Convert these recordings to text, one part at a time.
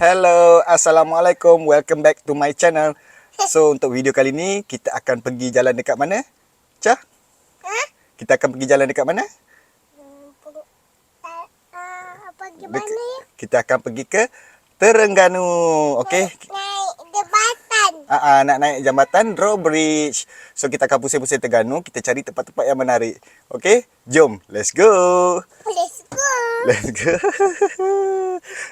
Hello, Assalamualaikum. Welcome back to my channel. So, untuk video kali ni, kita akan pergi jalan dekat mana? Cah? Kita akan pergi jalan dekat mana? Pergi mana ya? Kita akan pergi ke Terengganu. Okey? Naik jambatan. Nak naik jambatan drawbridge. So, kita akan pusing-pusing Terengganu. Kita cari tempat-tempat yang menarik. Okey? Jom, let's go. Let's go. Let's go.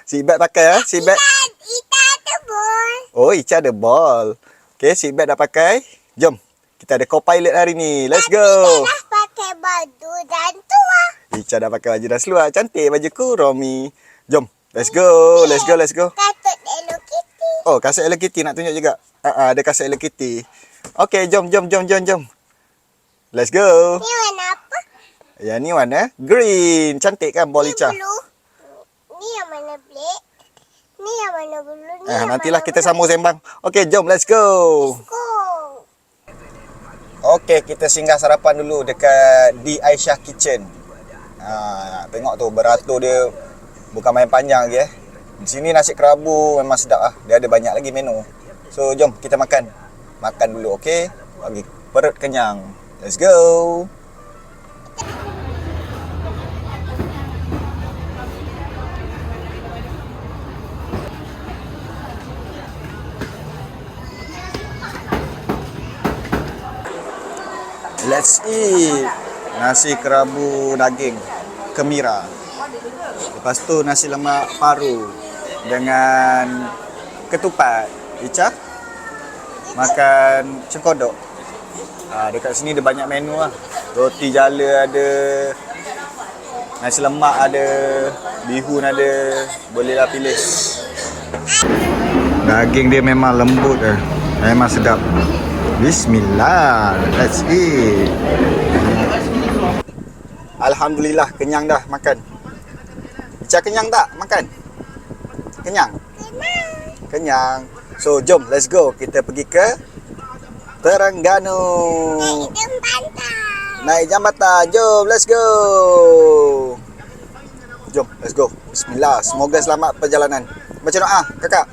Seatbelt pakai ya? Seatbelt. Kita ada bol. Oh, Ica ada ball. Okey, seatbelt dah pakai. Jom. Kita ada co-pilot hari ni. Let's go. Dah pakai baju dan tua. Ica dah pakai baju dah seluar. Cantik bajuku, Romi. Jom. Let's go. Let's go, let's go. Katut Hello Kitty. Oh, kasut Hello Kitty nak tunjuk juga. Ada kasut Hello Kitty. Okey, jom. Let's go. Ni warna apa? Yang ni warna green. Cantik kan ball Ni Ica? blue. Ni yang mana black. Ni yang mana blue. Ni yang Nantilah mana kita sambung sembang. Okey, jom. Let's go. go. Okey, kita singgah sarapan dulu dekat di Aisyah Kitchen. Tengok tu beratur dia bukan main panjang lagi Di sini nasi kerabu memang sedap ah. Dia ada banyak lagi menu. So jom kita makan. Makan dulu, okey? Bagi perut kenyang. Let's go. Let's eat. Nasi kerabu daging kemira. Lepas tu nasi lemak paru dengan ketupat. Ica makan cengkodok. Dekat sini ada banyak menu lah. Roti jala ada, nasi lemak ada, bihun ada. Bolehlah pilih. Daging dia memang lembut dah. Memang sedap. Bismillah. Let's eat. Alhamdulillah kenyang dah makan. Ica kenyang tak makan? Kenyang? Kenyang. So jom let's go. Kita pergi ke Terengganu. Naik jambatan. Naik jambatan. Jom let's go. Jom let's go. Bismillah. Semoga selamat perjalanan. Baca doa kakak.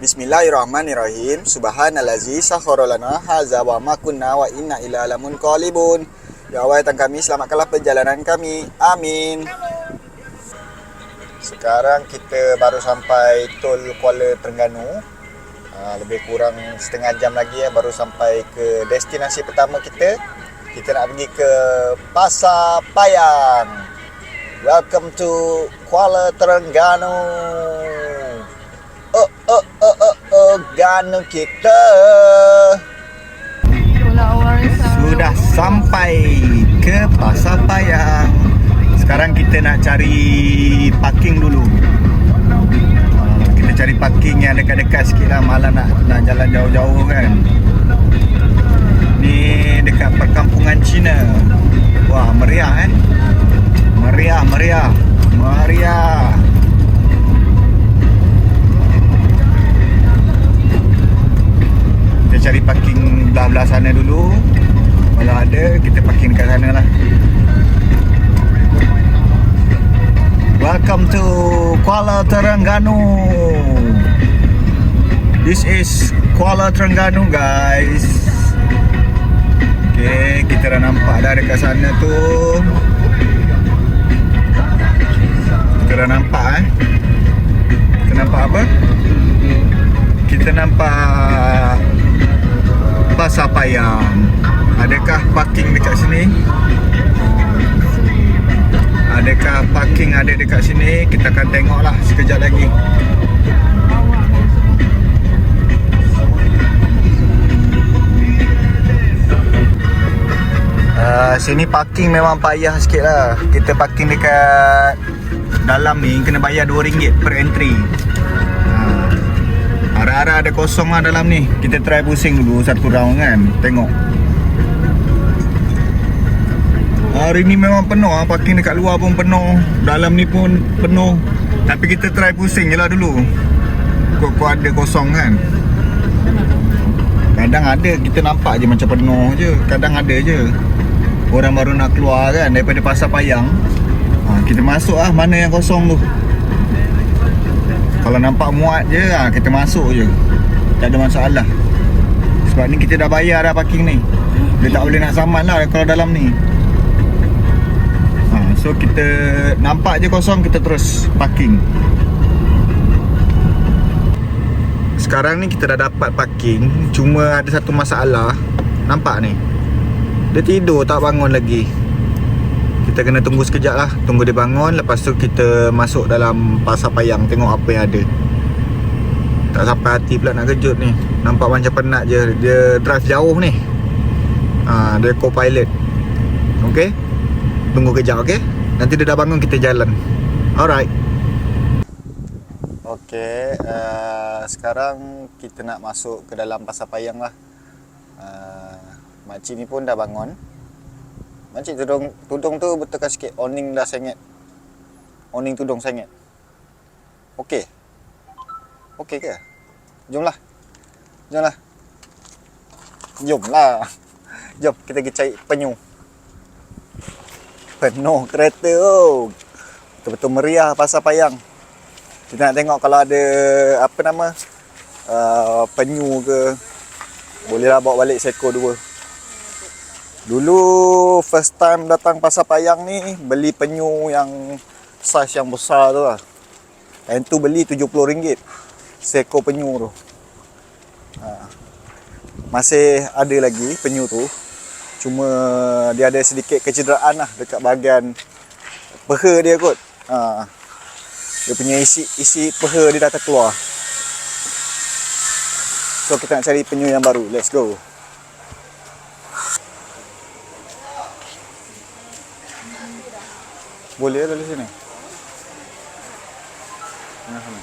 Bismillahirrahmanirrahim. Subhanallazi sakhkhara lana hadza wa ma kunna wa inna ila lamunqalibun. Ya Allah, Tuhan kami, selamatkanlah perjalanan kami. Amin. Sekarang kita baru sampai Tol Kuala Terengganu. Lebih kurang setengah jam lagi baru sampai ke destinasi pertama kita. Kita nak pergi ke Pasar Payang. Welcome to Kuala Terengganu. Ganu kita. Sudah sampai ke Pasar Payang. Sekarang kita nak cari parking dulu. Kita cari parking yang dekat-dekat sikit lah. Malah nak jalan jauh-jauh kan. Ni dekat perkampungan Cina. Wah, meriah kan. Meriah. Kita cari parking belah-belah sana dulu. Kalau ada, kita parking dekat sana lah. Welcome to Kuala Terengganu. This is Kuala Terengganu guys. Okay, kita dah nampak dah dekat sana tu. Kita dah nampak Kita nampak apa? Kita nampak Pasar Payang. Adakah parking dekat sini? Adakah parking ada dekat sini? Kita akan tengoklah sekejap lagi. Sini parking memang payah sikit lah. Kita parking dekat dalam ni kena bayar RM2 per entry. Harap-harap ada kosong lah dalam ni. Kita try pusing dulu satu round kan. Tengok. Hari ni memang penuh lah. Parking dekat luar pun penuh. Dalam ni pun penuh. Tapi kita try pusing je lah dulu. Kok ada kosong kan. Kadang ada, kita nampak je macam penuh je. Kadang ada je orang baru nak keluar kan daripada Pasar Payang. Kita masuk lah mana yang kosong tu. Kalau nampak muat je kita masuk je. Tak ada masalah. Sebab ni kita dah bayar dah parking ni. Dia tak boleh nak saman lah kalau dalam ni. So kita nampak je kosong, kita terus parking. Sekarang ni kita dah dapat parking. Cuma ada satu masalah. Nampak ni, dia tidur tak bangun lagi. Kita kena tunggu sekejap lah. Tunggu dia bangun. Lepas tu kita masuk dalam Pasar Payang, tengok apa yang ada. Tak sampai hati pula nak kejut ni. Nampak macam penat je. Dia drive jauh ni. Dia co-pilot. Okay, tunggu kejap, okay? Nanti dia dah bangun, kita jalan. Alright. Okay, sekarang kita nak masuk ke dalam Pasar Payang lah. Makcik ni pun dah bangun. Makcik tudung tu betulkan sikit. Awning dah sengit. Awning tudung sengit. Okay. Okay ke? Jomlah. Jomlah. Jomlah. Jom kita pergi cari penyu. Penuh kereta tu. Betul-betul meriah Pasar Payang. Kita nak tengok kalau ada apa nama penyu ke, bolehlah bawa balik seekor 2. Dulu first time datang Pasar Payang ni, beli penyu yang saiz yang besar tu lah. Yang tu beli RM70 seekor penyu tu. Masih ada lagi penyu tu. Cuma dia ada sedikit kecederaan lah dekat bahagian peha dia kot. Dia punya isi peha dia dah terkeluar. So kita nak cari penyu yang baru. Let's go. Boleh dari sini. Tengah sana.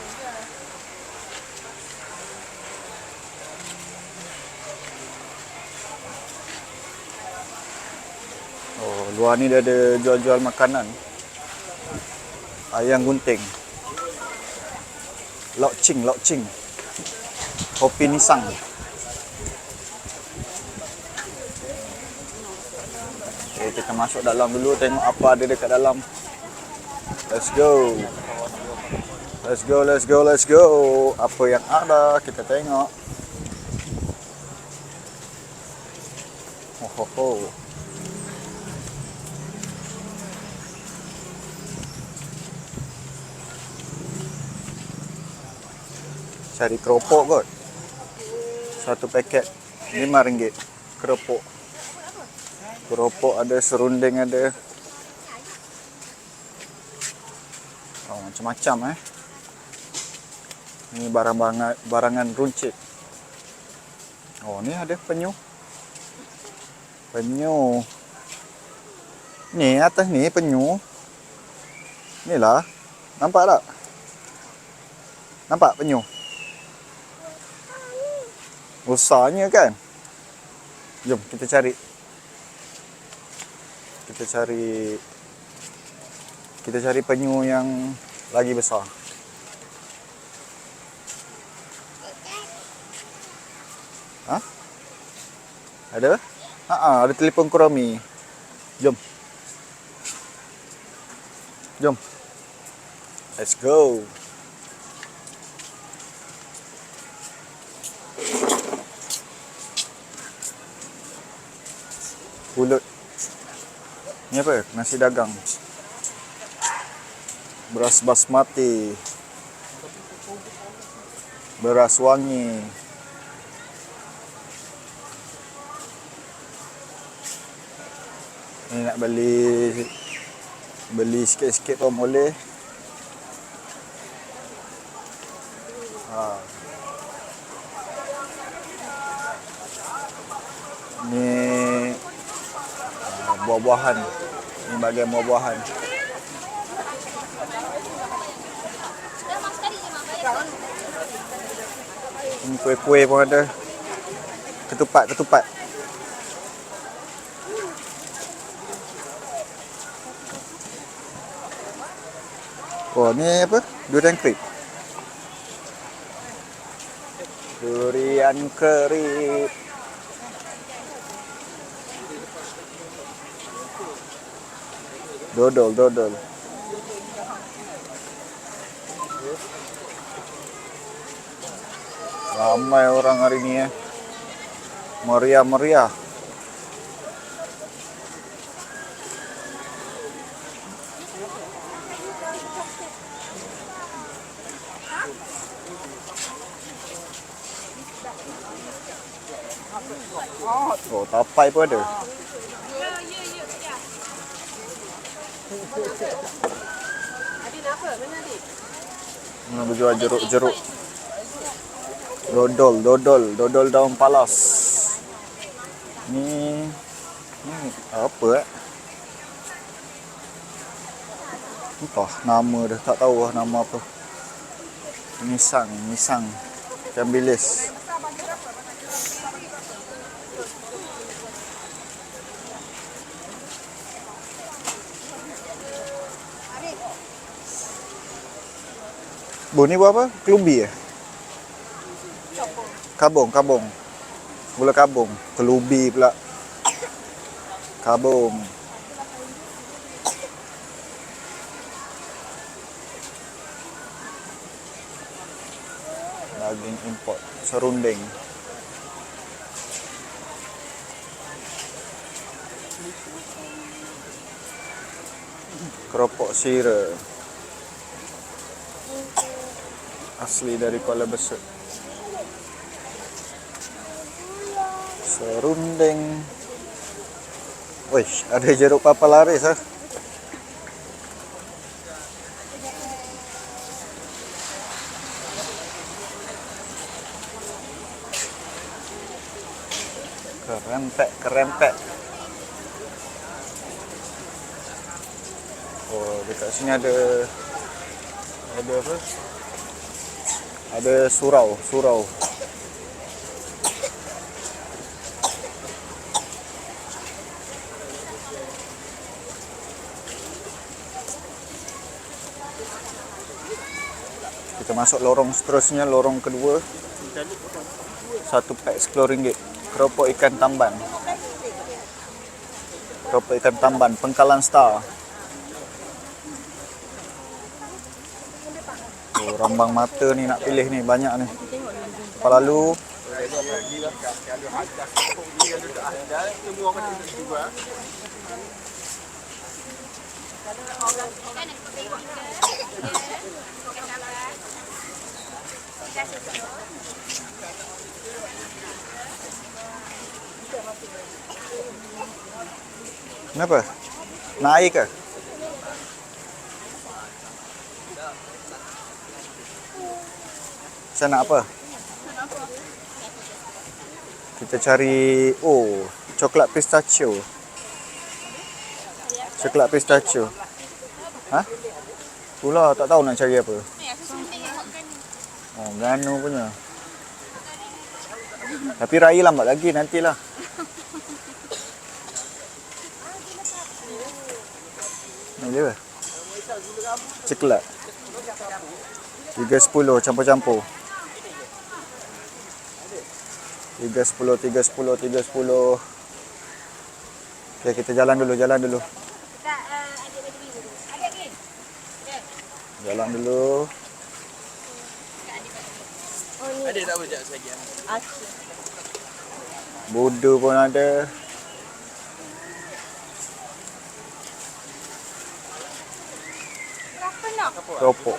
Oh, luar ni dia ada jual-jual makanan. Ayam gunting. Lok Ching. Kopi Nisang. Okay, kita masuk dalam dulu, tengok apa ada dekat dalam. Let's go. Let's go. Apa yang ada, kita tengok. Ho. Cari keropok kot. Satu paket RM5 keropok. Keropok ada, serunding ada. Oh, macam-macam Ni barangan runcit. Oh, ni ada penyu. Penyu. Ni atas ni penyu. Ni lah. Nampak tak? Nampak penyu? Besarnya kan? Jom kita cari. Kita cari penyu yang lagi besar. Ada? Ada telefon Kurami. Jom. Let's go. Pulut. Ni apa? Nasi dagang. Beras basmati. Beras wangi. Ni nak beli sikit-sikit pun boleh. Ni buah-buahan. Ni bahagian buah-buahan. Ni kuih-kuih pun ada. Ketupat. Oh, ni apa? Durian kerip. Dodol. Ramai orang hari ni Meriah-meriah. Oh, tapai pun ada. Adik nak apa? Mana adik? Mana berjual jeruk-jeruk. Dodol daun palas. Ni apa Entah nama dah, tak tahu lah nama apa. Misang ikan bilis. Bu, ni buat apa? Kelubi ya? Kabung. Gula kabung. Kelubi pula. Kabung. Daging import. Serunding. Keropok sira. Asli dari Kuala Besut. Serunding. Wish, ada jeruk papa laris ah. Kerempek. Oh, dekat sini ada apa? Ada surau. Kita masuk lorong seterusnya, lorong kedua. Satu pack RM10. Keropok ikan tamban. Pengkalan Star. Oh, rambang mata ni nak pilih ni, banyak ni. Kepala lalu. Kenapa? Nak air ke? Saya nak apa? Kita cari coklat pistachio. Hah? Pula tak tahu nak cari apa. Oh, ganu punya. Tapi raya lambat lagi, nantilah. Ni dia. Coklat. 310 campur-campur. 310. Okey, kita jalan dulu. Jalan dulu. Adik tak boleh lagi. Budu pun ada. Keropok.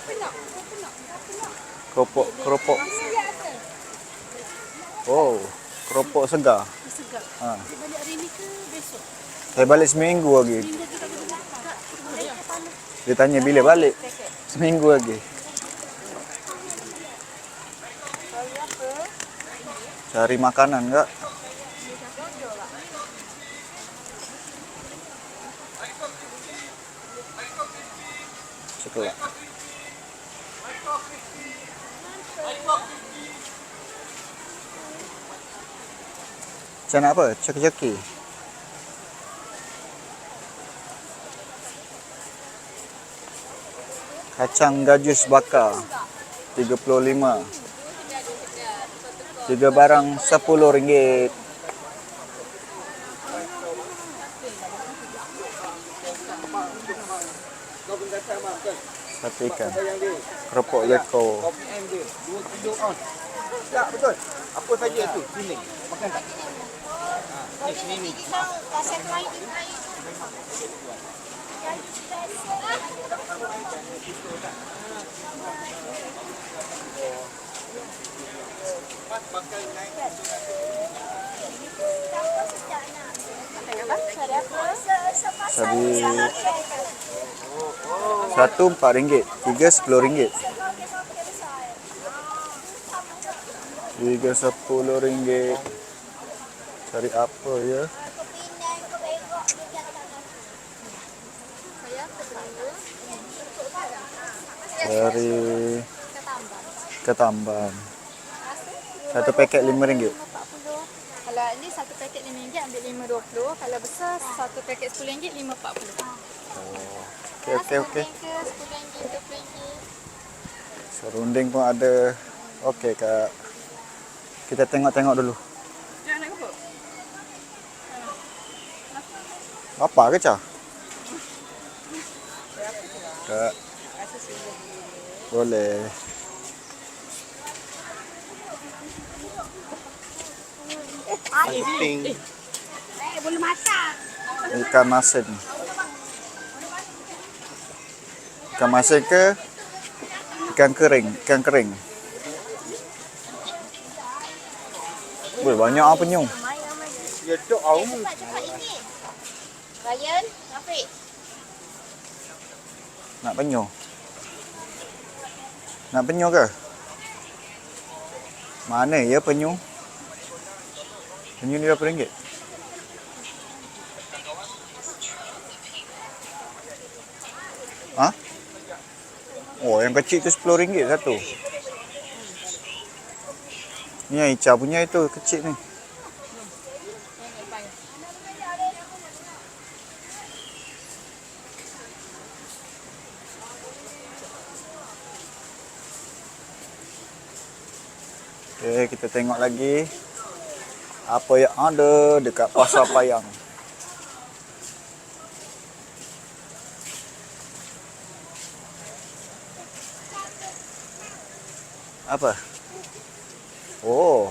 Oh, keropok segar. Ha. Balik hari ni ke besok? Saya balik seminggu lagi. Dia tanya bila balik. Seminggu lagi. Cari makanan enggak? Coklat. Macam nak apa? Ceki-ceki. Kacang gajus bakar 35. 3 barang RM10. Satu ikan. Keropok leko. Tak, betul. Apa saja tu, sini. Makan tak? Ni, sini. Tadi satu RM4, tiga RM10. Tiga RM10. Cari apa ya? Dari Ketamban. Satu paket RM5. Kalau ini satu paket RM5 ambil RM5.20. Kalau besar satu paket RM10 RM5.40. Okey. RM10, RM20. Serunding pun ada. Okey Kak. Kita tengok-tengok dulu. Jangan nak kepuk. Apa ke Cah? Kak. Boleh. Boleh masak. Ikan masin. Ikan masin ke? Ikan kering. Ikan kering. Weh, banyak apa penyu. Ya dok au. Cepat ini. Ryan, Rafiq. Nak penyu? Nak penyu ke? Mana ya penyu? Penyu ni berapa ringgit? Ha? Oh, yang kecil tu RM10 satu. Ni yang Ica punya itu kecil ni. Okey, kita tengok lagi apa yang ada dekat Pasar Payang. Apa? Oh,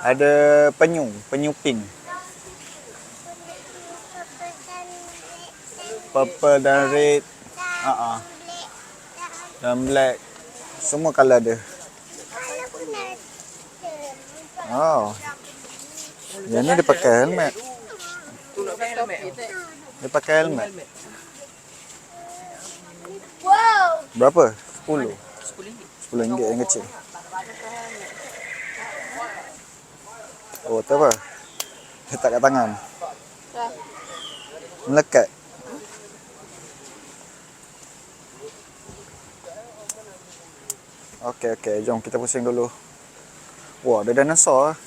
ada penyu pink. Purple dan red. Dan black. Semua color ada. Oh. Yang ni dia pakai helmet. Tu nak pakai helmet. Dia pakai helmet. Wow. Berapa? 10. RM10. RM10 yang kecil. Oh, tu apa? Letak kat tangan. Melekat. Okey, jom kita pusing dulu. Wah, ada dinosaur lah.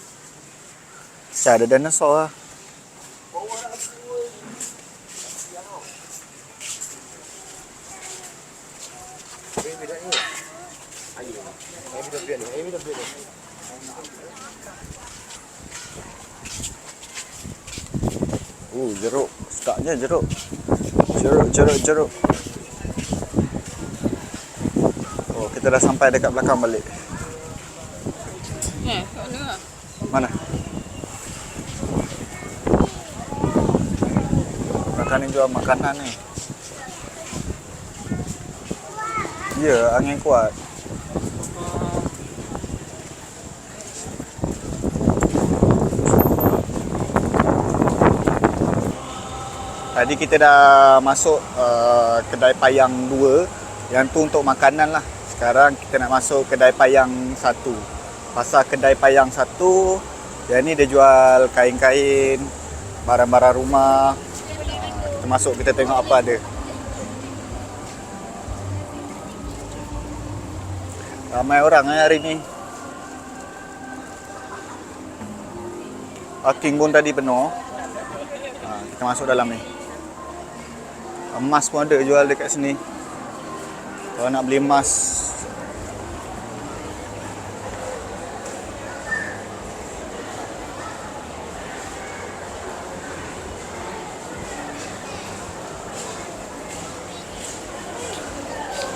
Ada dinosaur lah. Jeruk. Sedapnya jeruk. Jeruk. Oh, kita dah sampai dekat belakang balik. Kat mana? Mana? Belakang ni jual makanan ni. Ya, angin kuat. Tadi kita dah masuk kedai Payang 2. Yang tu untuk makanan lah. Sekarang kita nak masuk kedai Payang 1. Pasar kedai Payang 1. Yang ni dia jual kain-kain, barang-barang rumah. Kita masuk, kita tengok apa ada. Ramai orang hari ni. Parking pun tadi penuh. Kita masuk dalam ni. Emas pun ada jual dekat sini. Kalau nak beli emas.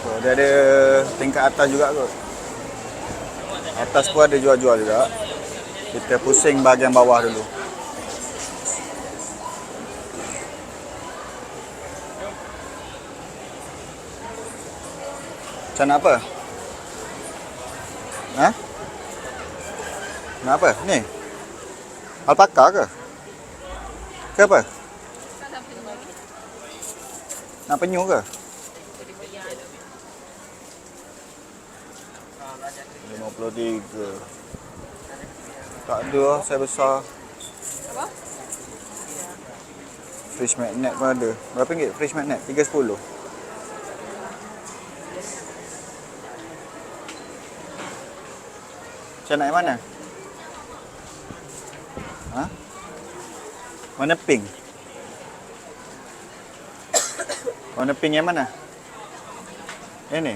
Oh, dia ada tingkat atas juga kot. Atas pun ada jual-jual juga. Kita pusing bahagian bawah dulu. Macam nak apa? Ha? Nak apa? Ni? Alpaka ke? Ke apa? Nak penyu ke? 53. Tak ada lah, saya besar. Apa? Fridge magnet pun ada. Berapa ringgit fridge magnet? 3.10. Macam nak yang mana? Ha? Warna pink? Warna pink yang mana? Yang ni?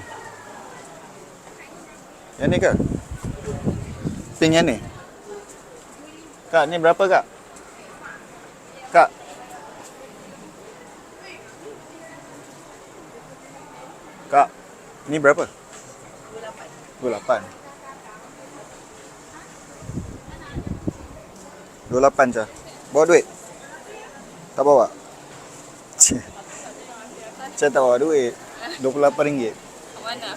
Yang ni ke? Pink yang ni? Kak, ni berapa kak? Kak? Kak, ni berapa? 28. 28 je. Bawa duit? Tak bawa? Saya tak bawa duit. RM28. Mana?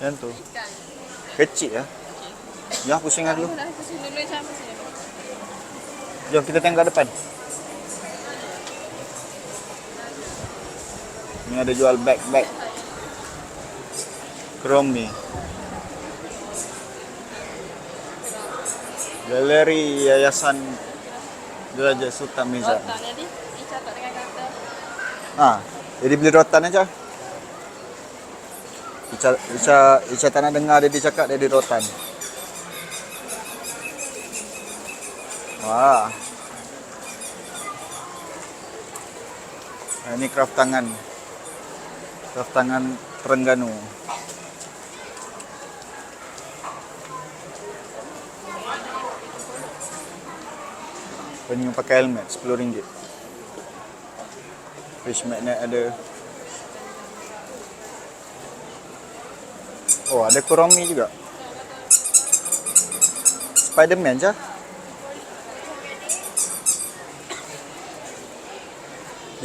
Macam tu. Ikan. Kecil lah. Ya, pusing lah dulu. Dah pusing dulu macam sini. Jom kita tengok kat depan. Ni ada jual bag-bag. Kromi. Galeri Yayasan Derajat Sultan Miza. Rotan jadi. Ni catat dengan kata. Ha, jadi beli rotan aja. Ica tak nak dengar dia cakap dia di rotan. Wah. Ini craft tangan. Craft tangan Terengganu. Penyu pakai helmet RM10. Fish magnet ada. Oh, ada Kuromi juga. Spiderman je.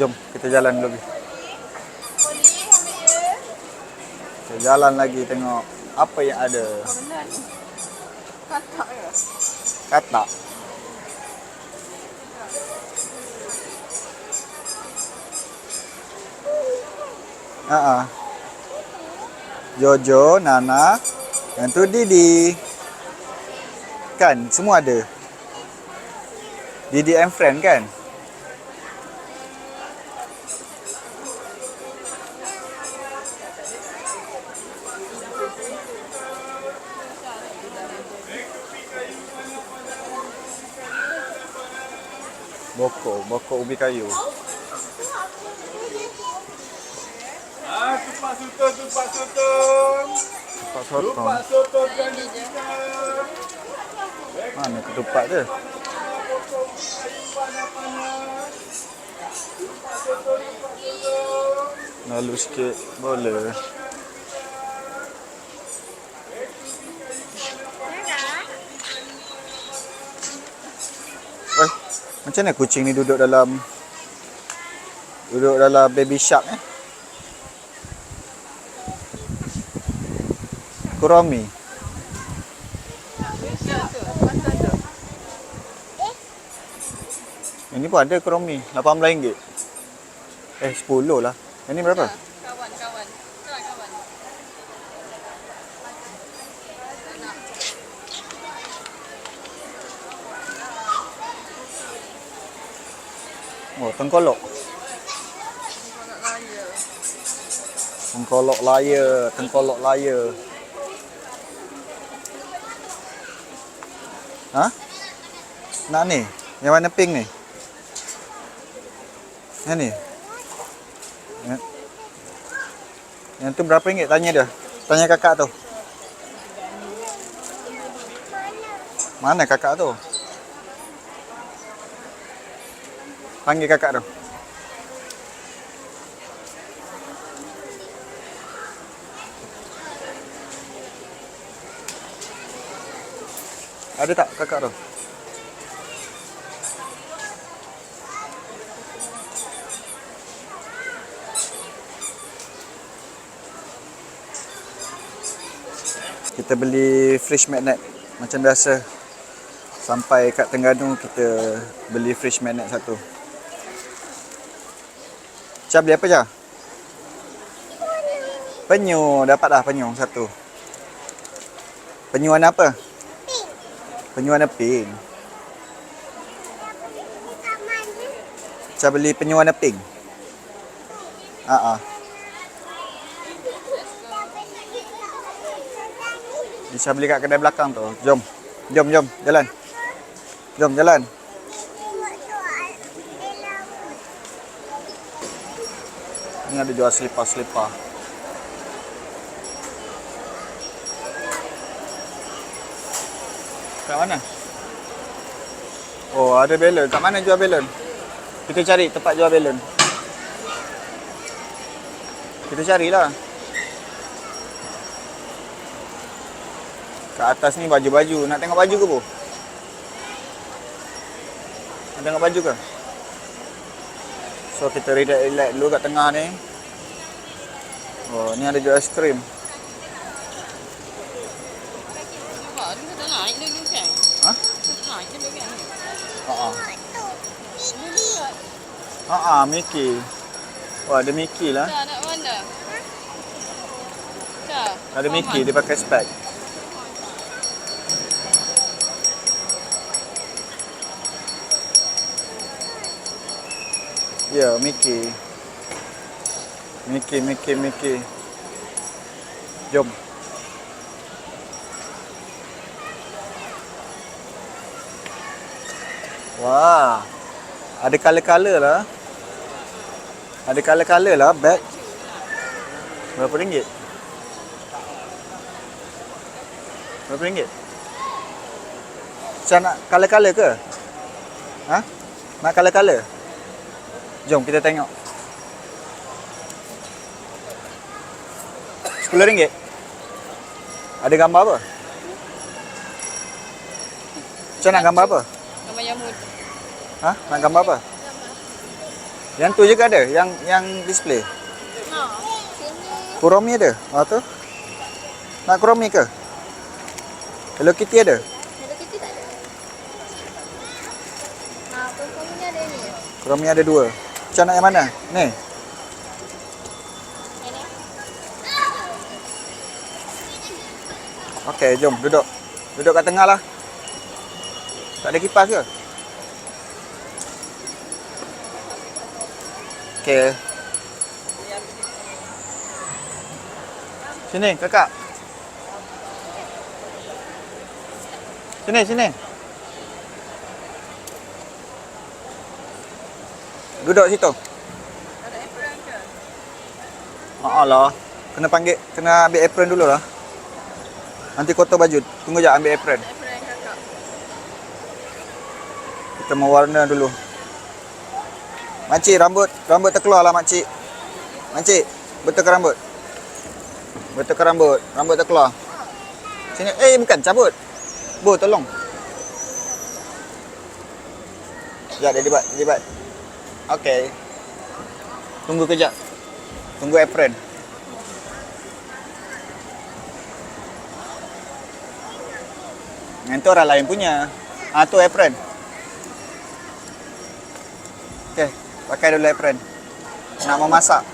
Jom, kita jalan lagi. Kita jalan lagi tengok apa yang ada. Apa benda ni? Katak ke? Katak. Jojo, Nana, yang tu Didi. Kan, semua ada. Didi and friend kan? Bokok ubi kayu. Tupak sotong. Tupak sotong ganda tiga. Mana ketupat dia? Lalu sikit boleh. Macam mana kucing ni duduk dalam baby shark Kuromi. Yang ni pun ada Kuromi, RM18. 10 lah. Yang ni berapa? Kawan. Kawan. Oh, tengkolok. Tengkolok layar. Ha? Nak ni? Yang warna pink ni? Yang ni? Yang tu berapa ringgit? Tanya dia. Tanya kakak tu. Mana kakak tu? Panggil kakak tu. Ada tak kakak tu? Kita beli fridge magnet macam biasa. Sampai kat Terengganu kita beli fridge magnet satu. Cak beli apa Cak? Penyu, dapat dah penyu satu. Penyu warna apa? Pink. Penyu warna pink. Kat mana? Cak beli penyu warna pink. Bisa beli kat kedai belakang tu. Jom. Jom, jom. Jalan. Jom, jalan. Tengok soal dalam. Ni ada jual selipar-selipar. Kat mana? Oh, ada balon. Kat mana jual balon? Kita cari tempat jual balon. Kita carilah. Kat atas ni baju-baju. Nak tengok baju ke bu? Nak tengok baju ke? So kita relax dulu kat tengah ni. Oh, ni ada jual aiskrim. Nampak dia kata naik dulu kan? Ha? Naik dulu kan? Mickey. Wah, ada Mickey lah. Cak nak mana? Cak. Ada Mickey, dia pakai spek. Ya, Mickey. Mickey. Jom. Wah. Ada color-color lah. Ada color-color lah bag. Berapa ringgit? Berapa ringgit? Macam nak color-color ke? Ha? Nak color-color? Jom kita tengok. RM10. Ada gambar apa? Macam nak gambar apa? Gambar Yamud. Ha? Nak gambar apa? Yang tu je ke ada? Yang display? Kuromi ada? Ha tu? Nak Kuromi ke? Hello Kitty ada? Hello Kitty tak ada. Kuromi ni ada ni. Kuromi ada 2. Macam nak yang mana? Ni? Okey, jom duduk. Duduk kat tengah lah. Tak ada kipas ke? Okey. Sini, kakak. Sini. Duduk situ. Ada apron ke? Lah. Kena ambil apron dulu lah. Nanti kotor baju. Tunggu jap ambil apron. Apron kakak. Kita mau warna dulu. Makcik, rambut terkeluar lah makcik. Makcik, betulkan rambut. Rambut terkeluar. Sini, bukan, cabut. Bu, tolong. Sekejap, dia libat. Okey. Tunggu kejap. Tunggu apron. Yang tu orang lain punya. Tu apron. Okey, pakai dulu apron. Nak memasak.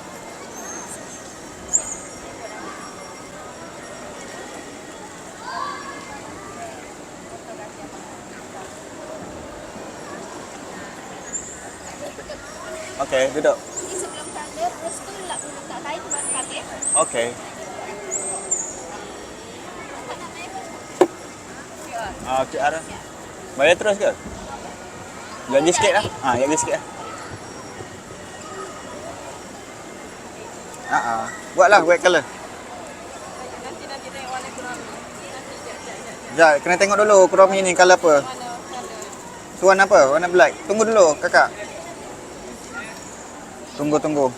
Okey, duduk. Ini sebelum colour, terus tu letak kain baru pakai. Okey. QR. Bayar terus ke? Lagi sikit lah. Lagi sikit lah. Buatlah white colour. Nanti tengok warna Kuromi. Nanti Sekejap, kena tengok dulu Kuromi ni colour apa. mana colour. Tu warna apa? Warna black. Tunggu dulu kakak. Tunggu.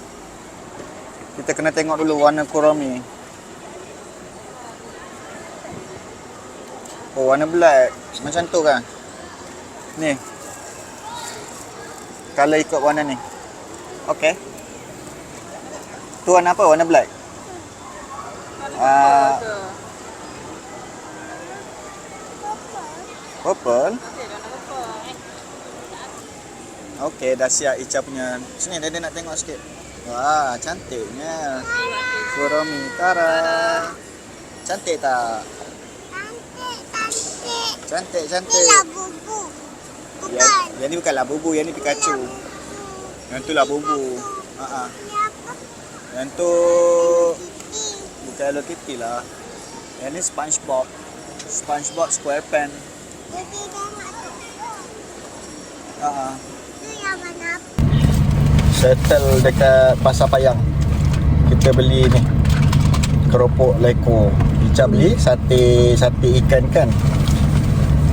Kita kena tengok dulu warna Kuromi. Oh, warna black. Macam tu kan? Ni. Color ikut warna ni. Okey. Tu warna apa? Warna black. Ah, purple. Okey, dah siap Ica punya. Sini Dede nak tengok sikit. Wah, cantiknya. Surami Tara. Cantik tak? Cantik. Cantik. Ni lah bubu. Yang ni bukanlah bubu, yang ni Pikachu. Yang tu lah bubu. Ha. Ni apa? Yang tu bukan Hello Kitty lah. Yang ni SpongeBob. SpongeBob SquarePants. Jadi dah nak tu. Ha. Tu yang mana? Settle dekat Pasar Payang. Kita beli ni keropok leko. Ica beli sate ikan kan.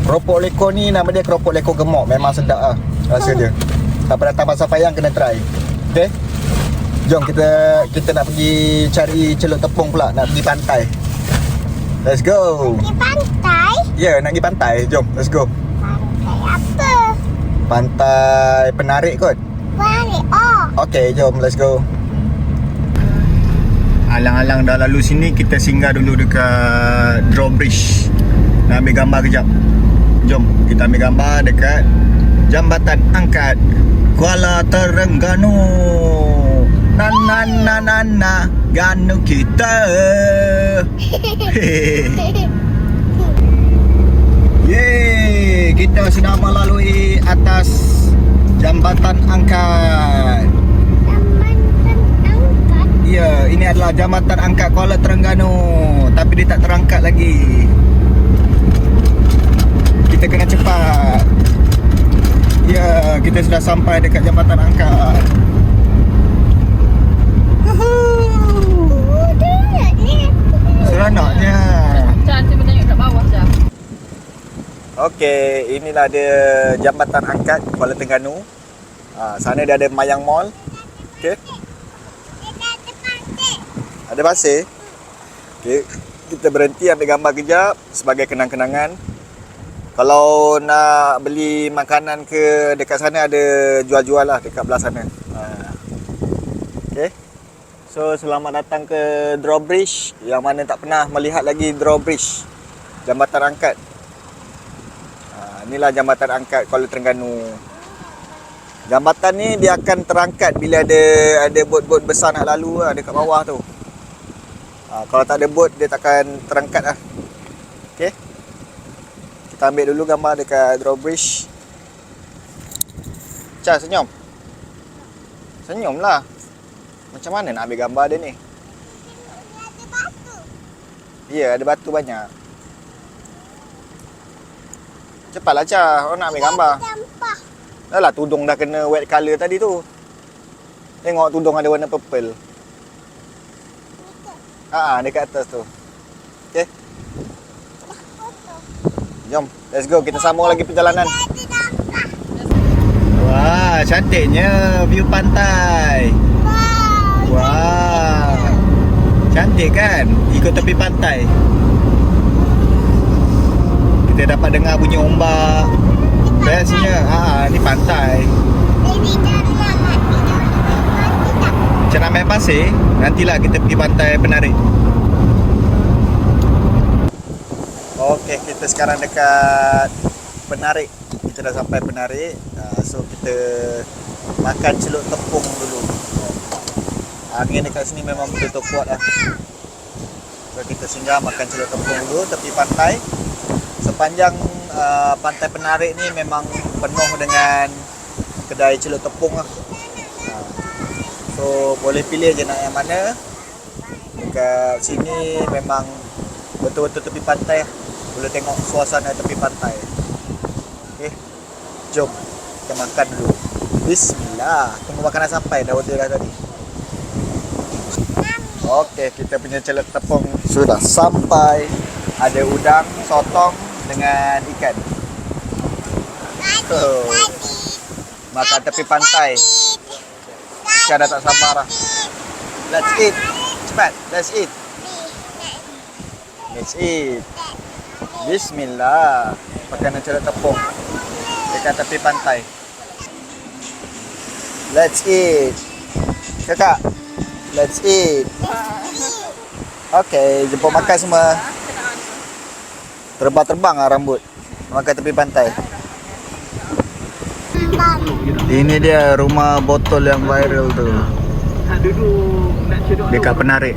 Keropok leko ni nama dia keropok leko gemuk. Memang sedap lah rasa dia. Siapa datang Pasar Payang kena try. Okay? Jom kita nak pergi cari celup tepung pula. Nak pergi pantai. Let's go. Di pantai? Ya, nak pergi pantai. Jom, let's go. Pantai apa? Pantai Penarik kot. Balik. Oh. Okay, jom, let's go. Alang-alang dah lalu sini, kita singgah dulu dekat Drawbridge. Nak ambil gambar kejap. Jom, kita ambil gambar dekat Jambatan Angkat Kuala Terengganu. Na na na na na Ganu kita. Yeay, kita sudah melalui atas Jambatan Angkat. Jambatan angkat. Ya, ini adalah Jambatan Angkat Kuala Terengganu. Tapi dia tak terangkat lagi. Kita kena cepat. Ya, kita sudah sampai dekat Jambatan Angkat. Oh, dia ni. Seronoknya. Cantik menengok kat bawah je. Okey, inilah dia Jambatan Angkat Kuala Terengganu. Sana dia ada Mayang Mall. Okey. Dia ada pantai. Ada pasir. Okey, kita berhenti ambil gambar kejap sebagai kenang-kenangan. Kalau nak beli makanan ke dekat sana ada jual-jual lah dekat belah sana. Okey. So selamat datang ke Drawbridge. Yang mana tak pernah melihat lagi Drawbridge, Jambatan Angkat. Inilah Jambatan Angkat Kuala Terengganu. Jambatan ni dia akan terangkat bila ada bot-bot besar nak lalu lah dekat bawah tu. Kalau tak ada bot dia takkan terangkat lah. Okey. Kita ambil dulu gambar dekat Drawbridge. Cah, senyum. Senyum lah. Macam mana nak ambil gambar dia ni? Ada batu. Ya, ada batu banyak. Cepatlah Cah, orang nak ambil gambar. Sampah. Dah lah tudung dah kena wet colour tadi tu. Tengok tudung ada warna purple. Dekat atas tu. Okey. Jom, let's go. Kita sambung lagi perjalanan. Ada sampah. Wah, cantiknya view pantai. Wow. Wah. Cantik kan? Ikut tepi pantai. Kita dapat dengar bunyi ombak. Bestnya. Ni pantai. Baby dah nak mati dah. Mati tak? Macam nak main pasir, nantilah kita pergi pantai Penarik. Okey, kita sekarang dekat Penarik. Kita dah sampai Penarik. So kita makan celup tepung dulu. Angin dekat sini memang betul-betul kuat lah. So kita singgah makan celup tepung dulu tepi pantai. Sepanjang pantai Penarik ni memang penuh dengan kedai celup tepung lah. So boleh pilih je nak yang mana. Dekat sini memang betul-betul tepi pantai lah. Boleh tengok suasana tepi pantai. Okay, jom kita makan dulu. Bismillah. Tunggu makanan sampai, dah order dah tadi. Okey, kita punya celup tepung sudah sampai. Ada udang, sotong dengan ikan. Oh, makan tepi pantai. Ikan dah tak sabar lah. Let's eat. Cepat, let's eat. Let's eat. Bismillah. Makanan cerak tepung dekat tepi pantai. Let's eat. Kakak, let's eat. Okay, jemput makan semua. Terbang-terbang lah rambut. Makan tepi pantai. Ini dia rumah botol yang viral tu. Dekat Penarik.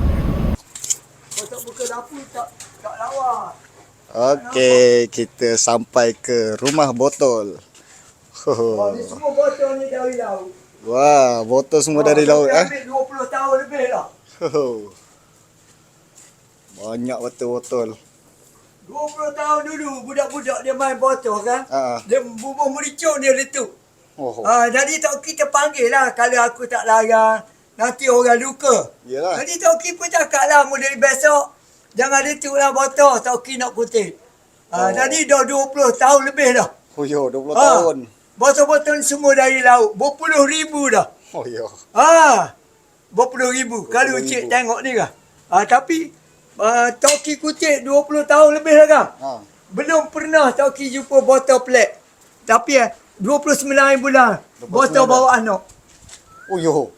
Okey, kita sampai ke rumah botol. Ni semua botol ni dari laut. Wah, botol semua dari laut Ambil 20 tahun lebih lah. Banyak botol-botol. 20 tahun dulu budak-budak dia main botol kan. Ha. Dia bubuh mericung dia letup. Oh. Jadi tok kita panggil lah kalau aku tak larang. Nanti orang luka. Yalah. Jadi tok pun cakap lah mulai besok. Jangan letup lah botol. Tok nak kutip. Jadi dah 20 tahun lebih dah. Oh yo, 20 tahun. Botol-botol ni semua dari laut. Berpuluh ribu dah. Oh yo. Berpuluh ribu. Kalau Berpuluh cik ribu. tengok ni kan. Tapi Toki kutip 20 tahun lebih lah kan. Belum pernah Toki jumpa botol pelik. Tapi 29 bulan 29. botol bawa anak. Oh yo.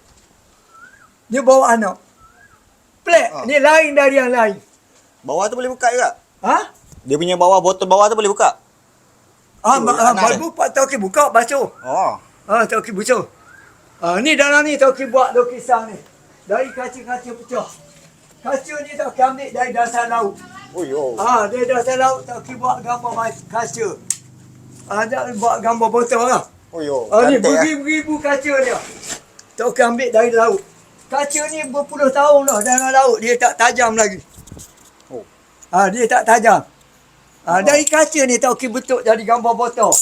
Dia bawa anak. Pelik. Ni lain dari yang lain. Bawah tu boleh buka juga? Dia punya botol bawah tu boleh buka? Baru Pak Toki buka basuh. Oh. Toki basuh. Ni dalam ni Toki buat lukisan ni. Dari kaca-kaca pecah. Kaca ni Toki ambil dari dasar laut. Oh yo. Dari dasar laut Toki buat gambar kaca. Buat gambar botol lah. Oh yo. Ni Cantik, beribu-ribu kaca dia. Toki ambil dari laut. Kaca ni berpuluh tahun dah dalam laut. Dia tak tajam lagi. Oh. Dia tak tajam. Dari kaca ni Toki bentuk jadi gambar botol.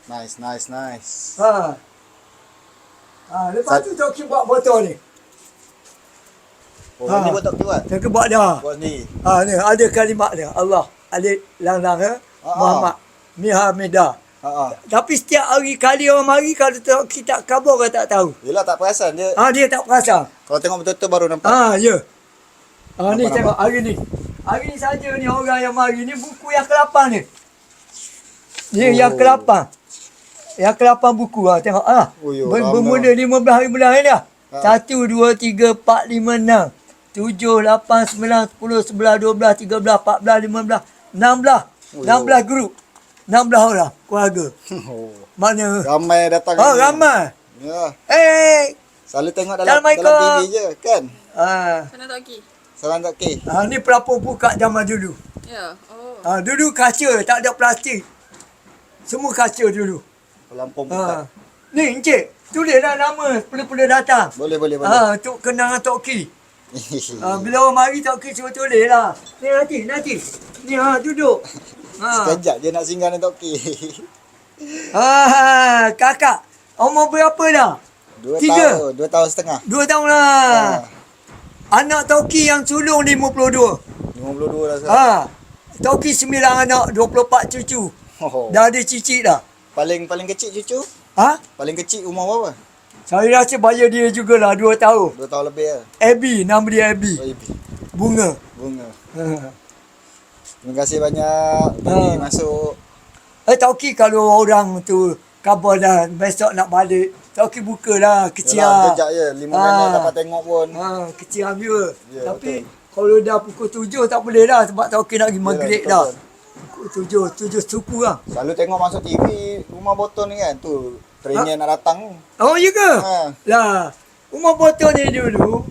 Nice. Lepas tu Toki buat botol ni. Oh, ini botol tu buat? Toki buat dah. Buat sendiri. Ni ada kalimat dia. Allah, Alif, Lam, Muhammad, Miha, Meda. Tapi setiap hari kali orang mari, kalau Toki tak khabar, orang tak tahu. Yelah, tak perasan dia. Dia tak perasan. Kalau tengok betul-betul baru nampak. Ya. Ni Nampak, tengok hari ni. Hari ni saja ni orang yang mari. Ni buku yang ke-8 ni. Ni yang ke-8. Yang ke-8 buku tengok Oh, yo, bermula 15 hari bulan ni dah. 1, 2, 3, 4, 5, 6. 7, 8, 9, 10, 11, 12, 13, 14, 15, 16. 16 grup. 16 orang keluarga. Mana? Ramai datang. Ramai. Ya. Selalu tengok dalam TV je kan? Sana tak okey. Salam tak okey. Ni pelapor buka zaman dulu. Ya. Dulu kaca, tak ada plastik. Semua kaca dulu. Pelampung buka. Ni Encik, tulislah nama pula-pula datang. Boleh. Untuk kenangan Toki. Bila orang mari Toki suruh tulis lah. Ni nanti. Ni duduk. Sekejap je nak singgah ni Toki. Kakak, umur berapa dah? 2 Tiga. tahun, 2 tahun setengah. 2 tahun lah. Anak Toki yang sulung 52. 52 dah sekarang. Toki 9 anak, 24 cucu. Dah ada cicit dah. Paling kecil cucu? Paling kecil umur berapa? Saya rasa bayar dia jugalah 2 tahun. 2 tahun lebih lah. Abby, nama dia Abby. Oh, Ibi. Bunga. Terima kasih banyak. Bagi masuk. Toki kalau orang tu khabar dah besok nak balik. Toki bukalah kecil. Yalah, kejap je. 5 minit dapat tengok pun. Kecil juga. Ya, Tapi kalau dah pukul 7 tak boleh dah sebab Toki nak pergi maghrib betul, dah. betul. Pukul 7 suku lah. Selalu tengok masuk TV rumah botol ni kan. Tu trainer nak datang. Oh ya ke? Ha. Rumah botol ni dulu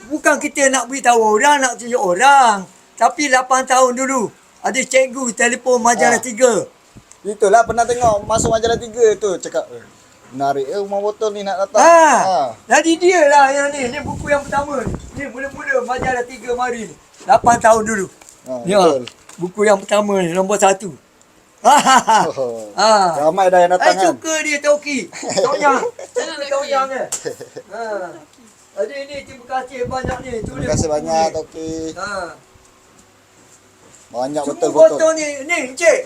bukan kita nak beritahu orang, nak tunjuk orang. Tapi 8 tahun dulu ada cikgu telefon majalah 3. Itulah pernah tengok masuk majalah 3 tu cakap menarik rumah botol ni nak datang. Jadi dia lah yang ni. Ni buku yang pertama ni. Ni mula-mula majalah 3 mari ni. 8 tahun dulu. Betul. Buku yang pertama ni, nombor 1. Ramai dah yang datang kan. Suka dia Toki. Tonyang. Suka tonyang ni. Jadi ni terima kasih banyak ni. Terima kasih banyak Toki. Banyak Semua betul-betul. botol ni Encik.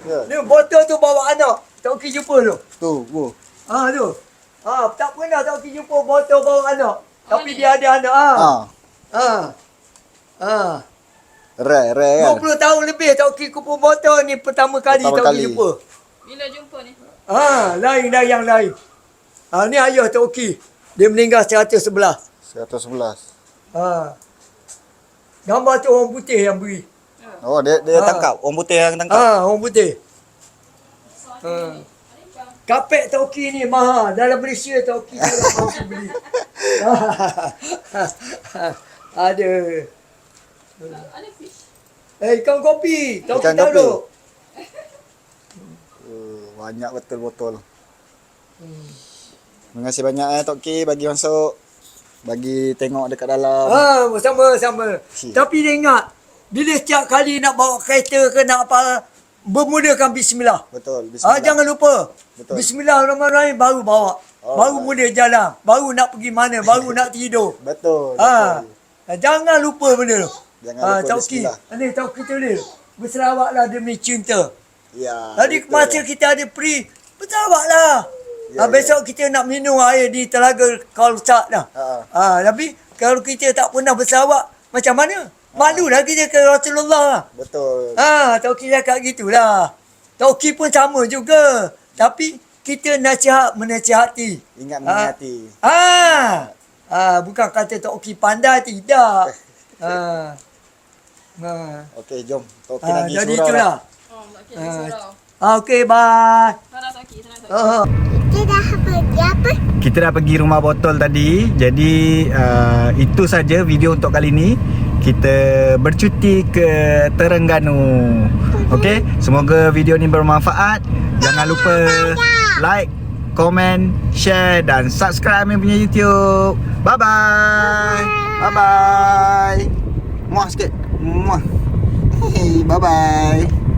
Ya. Ni botol tu bawa anak. Toki jumpa tu. Tu, bu. Tu. Tak pernah Toki jumpa botol bawa anak. Tapi dia ada anak. Rare kan. 20 tahun lebih Toki kumpul botol ni pertama kali Pertama Toki kali. jumpa. Bila jumpa ni? Lain dah yang lain. Ni ayah Toki. Dia meninggal 111. 111. Gambar tu orang putih yang beri. Oh, dia tangkap. Orang putih yang tangkap. Orang putih. Kapek Toki ni mahal. Dalam Malaysia Toki tak mampu beli. Ada. Ada fish. Ikan kopi. Toki Ikan tahu kopi. tu. Banyak betul botol. Terima kasih banyak Toki bagi masuk. Bagi tengok dekat dalam. Sama-sama. Tapi dia ingat, bila setiap kali nak bawa kereta ke nak apa, bermulakan bismillah. Betul. Bismillah. Jangan lupa. Betul. Bismillahirrahmanirrahim baru bawa. Baru mula jalan. Baru nak pergi mana. Baru nak tidur. Betul. Jangan lupa benda tu. Jangan lupa Tauki. bismillah. Ni Tauki tulis. Berselawatlah demi cinta. Ya. Tadi betul. masa kita ada free, berselawatlah. Ya, Besok kita nak minum air di telaga Kalsak dah. Tapi kalau kita tak pernah berselawat, macam mana? Malulah kita ke Rasulullah. Betul. Tauki cakap gitulah. Tauki pun sama juga. Tapi kita menasihati. Ingat menghati. Bukan kata Tauki pandai, tidak. Okey, jom. Toki lagi Jadi surau itulah. Oh, okey, surau. Okey, bye. Sana Toki, sana Toki. Kita dah pergi apa? Kita dah pergi rumah botol tadi. Jadi itu saja video untuk kali ni. Kita bercuti ke Terengganu. Okey, semoga video ni bermanfaat. Jangan lupa like, komen, share dan subscribe Amin punya YouTube. Bye bye. Bye bye. Muah sikit. Muah. Bye bye.